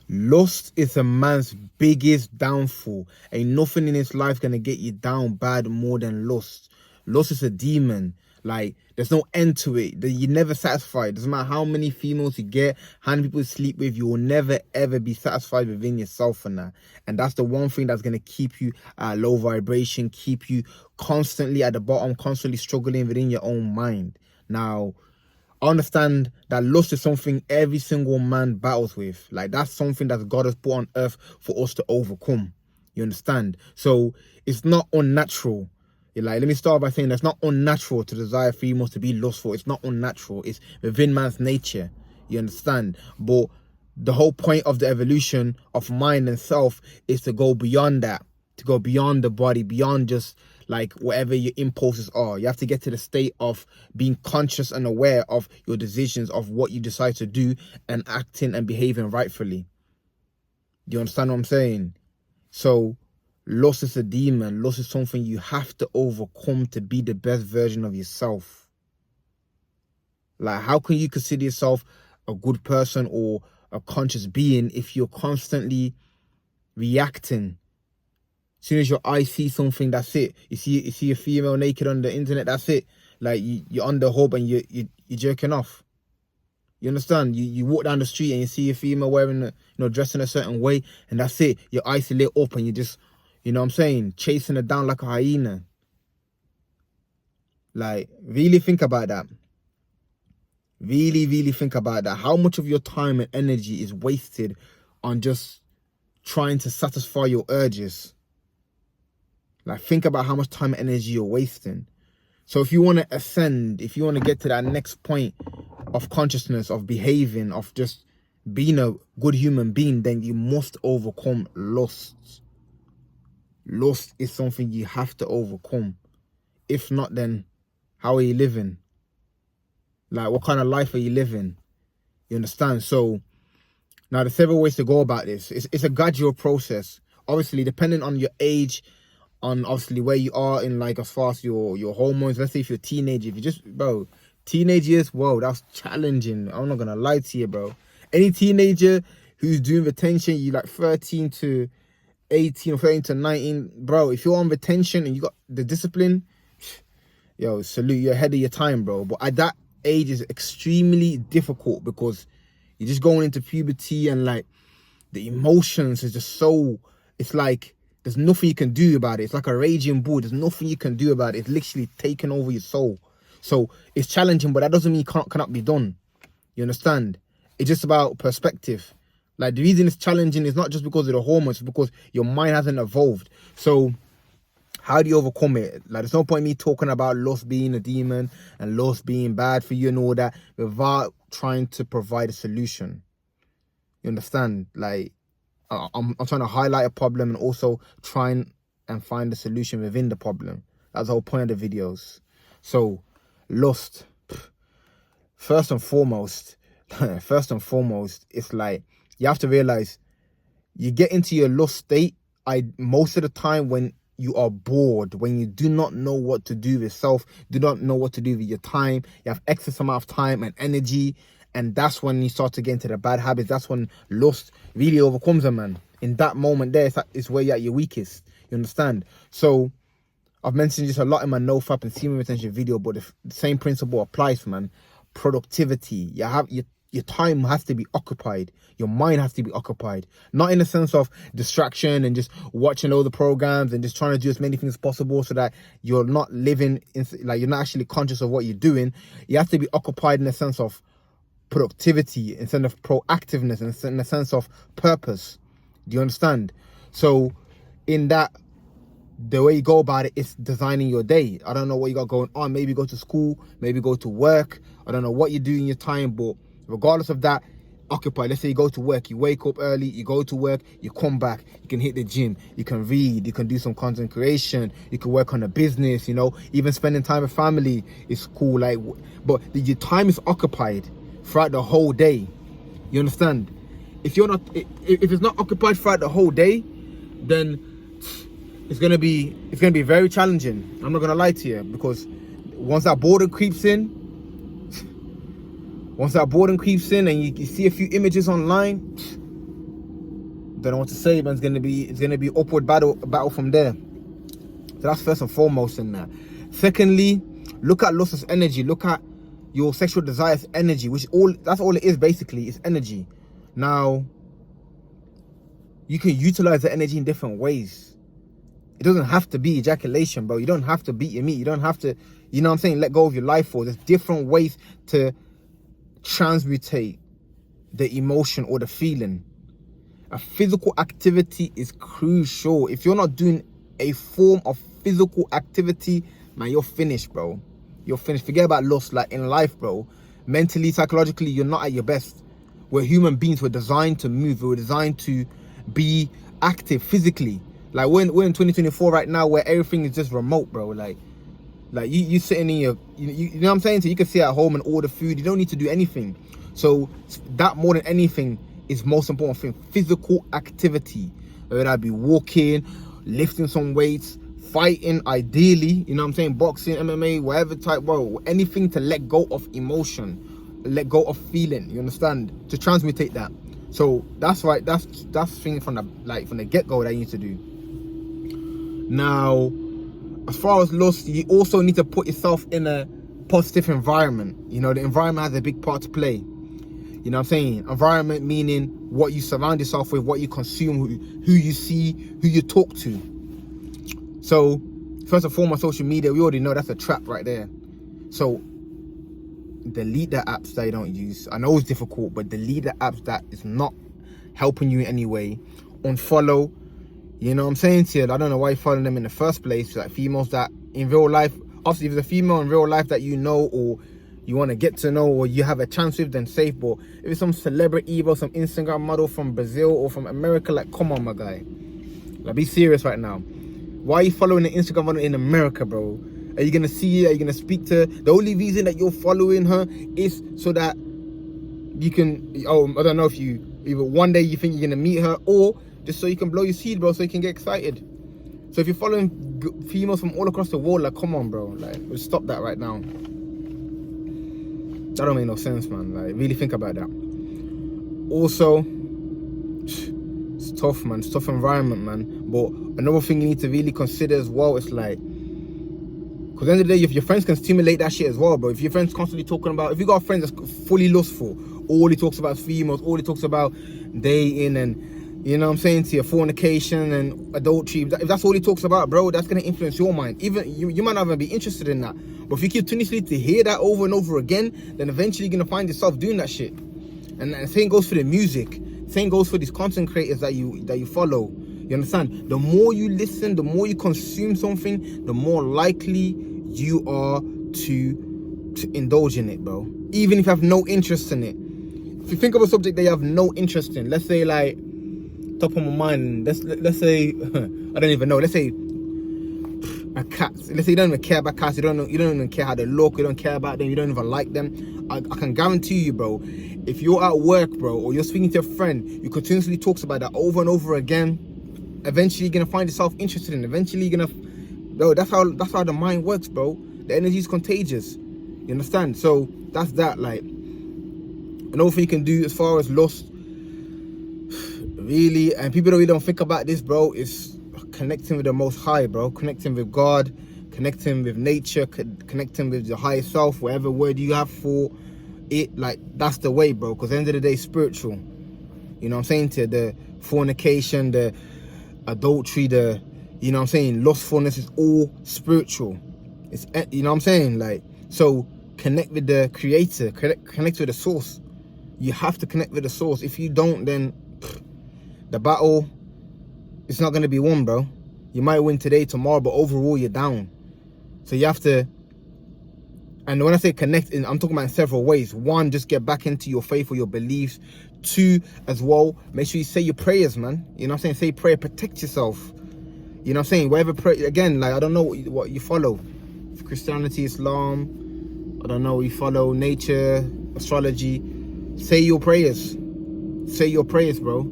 Lust is a man's biggest downfall. Ain't nothing in his life gonna get you down bad more than lust. Lust is a demon. Like, there's no end to it. You're never satisfied. Doesn't matter how many females you get, how many people you sleep with, you will never ever be satisfied within yourself and that. And that's the one thing that's gonna keep you at low vibration, keep you constantly at the bottom, constantly struggling within your own mind. Now, I understand that lust is something every single man battles with. Like, that's something that God has put on earth for us to overcome. You understand? So it's not unnatural. Like, let me start by saying that's not unnatural to desire females to be lustful. It's not unnatural. It's within man's nature. You understand? But the whole point of the evolution of mind and self is to go beyond that, to go beyond the body, beyond just like whatever your impulses are. You have to get to the state of being conscious and aware of your decisions, of what you decide to do, and acting and behaving rightfully. Do you understand what I'm saying? So lust is a demon. Lust is something you have to overcome to be the best version of yourself. Like, how can you consider yourself a good person or a conscious being if you're constantly reacting? As soon as your eye sees something, that's it. You see a female naked on the internet, that's it. Like, you're on the hub and you're jerking off. You understand? You walk down the street and you see a female wearing, dressed in a certain way, and that's it. Your eyes are lit up and you just, you know what I'm saying, chasing her down like a hyena. Like, really think about that. Really, really think about that. How much of your time and energy is wasted on just trying to satisfy your urges? Like, think about how much time and energy you're wasting. So if you want to ascend, if you want to get to that next point of consciousness, of behaving, of just being a good human being, then you must overcome lust. Lust is something you have to overcome. If not, then how are you living? Like, what kind of life are you living? You understand? So now there's several ways to go about this. It's a gradual process. Obviously, depending on your age, on obviously where you are in, like, as far as your hormones. Let's say if you're a teenager, if you just, bro, teenage years, whoa, that's challenging. I'm not gonna lie to you, bro. Any teenager who's doing retention, you like 13 to 18 or 13 to 19, bro, if you're on retention and you got the discipline, yo, salute, you're ahead of your time, bro. But at that age is extremely difficult because you're just going into puberty and, like, the emotions is just so, it's like there's nothing you can do about it. It's like a raging bull. There's nothing you can do about it. It's literally taking over your soul. So it's challenging, but that doesn't mean it cannot be done. You understand? It's just about perspective. Like, the reason it's challenging is not just because of the hormones, it's because your mind hasn't evolved. So how do you overcome it? Like, there's no point in me talking about lust being a demon and lust being bad for you and all that without trying to provide a solution. You understand? Like, I'm trying to highlight a problem and also try and find a solution within the problem. That's the whole point of the videos. So, lust. First and foremost, it's like, you have to realize you get into your lust state most of the time when you are bored, when you do not know what to do with self, do not know what to do with your time, you have excess amount of time and energy, and that's when you start to get into the bad habits. That's when lust really overcomes a man. In that moment there, it's where you're at your weakest. You understand? So I've mentioned this a lot in my NoFap and semen retention video, but the same principle applies, man. Productivity. Your time has to be occupied. Your mind has to be occupied. Not in the sense of distraction and just watching all the programs and just trying to do as many things as possible so that you're not living, like, you're not actually conscious of what you're doing. You have to be occupied in the sense of productivity, instead of proactiveness, and in the sense of purpose. Do you understand? So in that, the way you go about it is designing your day. I don't know what you got going on. Maybe go to school, maybe go to work. I don't know what you do in your time, but regardless of that, occupy. Let's say you go to work, you wake up early, you go to work, you come back, you can hit the gym, you can read, you can do some content creation, you can work on a business, even spending time with family is cool. Like, but your time is occupied throughout the whole day. You understand? If it's not occupied throughout the whole day, then it's gonna be very challenging. I'm not gonna lie to you, because once that boredom creeps in, and you see a few images online, don't know what to say, man. It's gonna be upward battle from there. So that's first and foremost in that. Secondly, look at loss as energy. Look at your sexual desire as energy, that's all it is basically. It's energy. Now, you can utilize the energy in different ways. It doesn't have to be ejaculation, bro. You don't have to beat your meat. You don't have to, you know what I'm saying, let go of your life force. There's different ways to transmutate the emotion or the feeling. A physical activity is crucial. If you're not doing a form of physical activity, man, you're finished, bro. You're finished. Forget about loss. Like in life, bro, mentally, psychologically, you're not at your best. We're human beings. We're designed to move. We're designed to be active physically. Like we're in 2024 right now, where everything is just remote, bro. Like you sitting in your, you know what I'm saying? So you can sit at home and order food. You don't need to do anything. So that more than anything is most important thing. Physical activity, whether that be walking, lifting some weights, fighting, ideally, you know what I'm saying, boxing, MMA, whatever type, bro, anything to let go of emotion, let go of feeling, you understand, to transmutate that. So that's right, that's thing from the get-go that you need to do. Now, as far as loss, you also need to put yourself in a positive environment. You know, the environment has a big part to play. You know what I'm saying? Environment meaning what you surround yourself with, what you consume, who you see, who you talk to. So, first and foremost, social media, we already know that's a trap right there. So, delete the apps that you don't use. I know it's difficult, but delete the apps that is not helping you in any way. Unfollow. You know what I'm saying to you? I don't know why you're following them in the first place. Like females that in real life, obviously if there's a female in real life that you know or you want to get to know or you have a chance with, then safe. But if it's some celebrity or some Instagram model from Brazil or from America, like, come on, my guy. Like, be serious right now. Why are you following the Instagram model in America, bro? Are you going to see her? Are you going to speak to her? The only reason that you're following her is so that you can, I don't know if you, either one day you think you're going to meet her, or just so you can blow your seed, bro, so you can get excited. So if you're following females from all across the world, like, come on, bro. Like, we'll stop that right now. That don't make no sense, man. Like, really think about that. Also, it's tough, man. It's tough environment, man. But another thing you need to really consider as well is like, because at the end of the day, if your friends can stimulate that shit as well, bro. If your friends constantly talking about, if you got a friend that's fully lustful, all he talks about is females, all he talks about dating and, you know what I'm saying, to your fornication and adultery, if that's all he talks about, bro, that's going to influence your mind. Even you might not even be interested in that. But if you continuously to hear that over and over again, then eventually you're going to find yourself doing that shit. And the same goes for the music. The same goes for these content creators that you follow. You understand? The more you listen, the more you consume something, the more likely you are to indulge in it, bro. Even if you have no interest in it. If you think of a subject that you have no interest in, let's say like, top of my mind, let's say, I don't even know, let's say a cat. Let's say you don't even care about cats, you don't even care how they look, you don't care about them, you don't even like them. I can guarantee you, bro, if you're at work, bro, or you're speaking to a friend, you continuously talks about that over and over again, eventually you're gonna find yourself interested in it. Eventually you're gonna, bro, that's how the mind works, bro. The energy is contagious. You understand? So that's that. Like, another thing you can do as far as lust, really, and people really don't think about this, bro, is connecting with the Most High, bro. Connecting with God, connecting with nature, connecting with your higher self, whatever word you have for it. Like, that's the way, bro, because at the end of the day, spiritual. You know what I'm saying? To the fornication, the adultery, the, you know what I'm saying, lustfulness is all spiritual. It's, you know what I'm saying? Like, so connect with the creator, connect with the source. You have to connect with the source. If you don't, then the battle, it's not going to be won, bro. You might win today, tomorrow, but overall you're down. So you have to, and when I say connect, I'm talking about in several ways. One, just get back into your faith or your beliefs. Two, as well, make sure you say your prayers, man. You know what I'm saying? Say prayer, protect yourself. You know what I'm saying? Whatever prayer, again, like, I don't know what you follow. Christianity, Islam, I don't know, you follow nature, astrology. Say your prayers. Say your prayers, bro.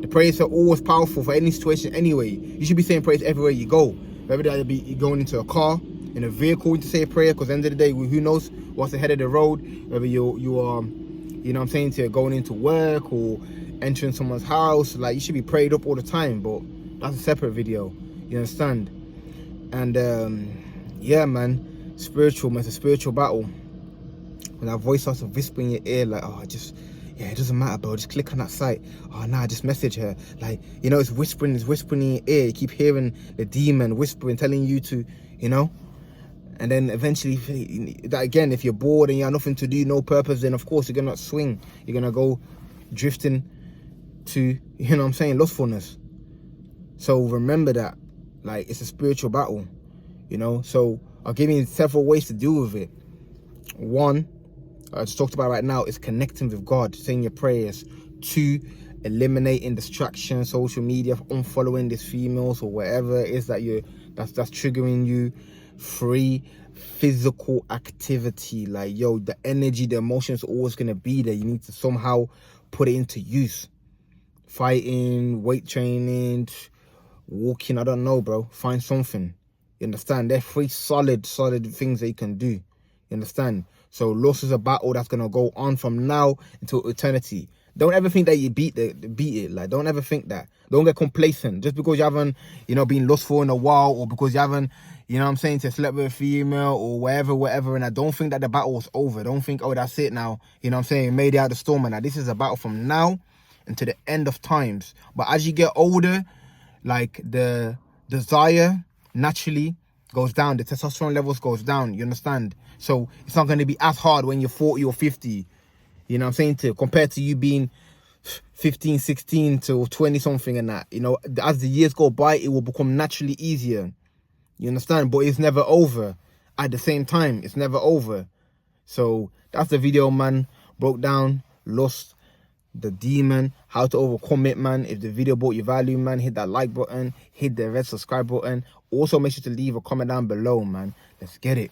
The prayers are always powerful for any situation anyway. You should be saying prayers everywhere you go. Whether that be you going into a car, in a vehicle to say a prayer, because at the end of the day, who knows what's ahead of the road. Whether you are, you know what I'm saying, to going into work or entering someone's house. Like, you should be prayed up all the time, but that's a separate video. You understand? And yeah, man, spiritual, man, it's a spiritual battle. When that voice starts to whisper in your ear, like, oh, yeah, it doesn't matter, bro, just click on that site. Oh, nah, just message her. Like, you know, it's whispering in your ear. You keep hearing the demon whispering, telling you to, you know. And then eventually, that again, if you're bored and you have nothing to do, no purpose, then of course you're gonna swing. You're gonna go drifting to, you know what I'm saying, lustfulness. So remember that, like, it's a spiritual battle, you know. So I'll give you several ways to deal with it. One, I just talked about right now, is connecting with God, saying your prayers. 2, eliminating distractions, social media, unfollowing these females or whatever it is that that's triggering you. 3, physical activity. Like, yo, the energy, the emotions are always gonna be there. You need to somehow put it into use. Fighting, weight training, walking, I don't know, bro. Find something. You understand? They're 3 solid things that you can do. You understand? So lust is a battle that's gonna go on from now until eternity. Don't ever think that you beat it. Like, don't ever think that. Don't get complacent. Just because you haven't, you know, been lustful in a while, or because you haven't, you know what I'm saying, to slept with a female or whatever. And I don't think that the battle was over. Don't think, oh, that's it now. You know what I'm saying? Made it out of the storm. And this is a battle from now until the end of times. But as you get older, like, the desire naturally goes down. The testosterone levels goes down. You understand? So it's not going to be as hard when you're 40 or 50. You know what I'm saying? Compared to you being 15, 16 to 20 something and that. You know, as the years go by, it will become naturally easier. You understand? But it's never over. At the same time, it's never over. So that's the video, man. Broke down lust, the demon, how to overcome it, man. If the video brought you value, man, hit that like button, hit the red subscribe button. Also, make sure to leave a comment down below, man. Let's get it.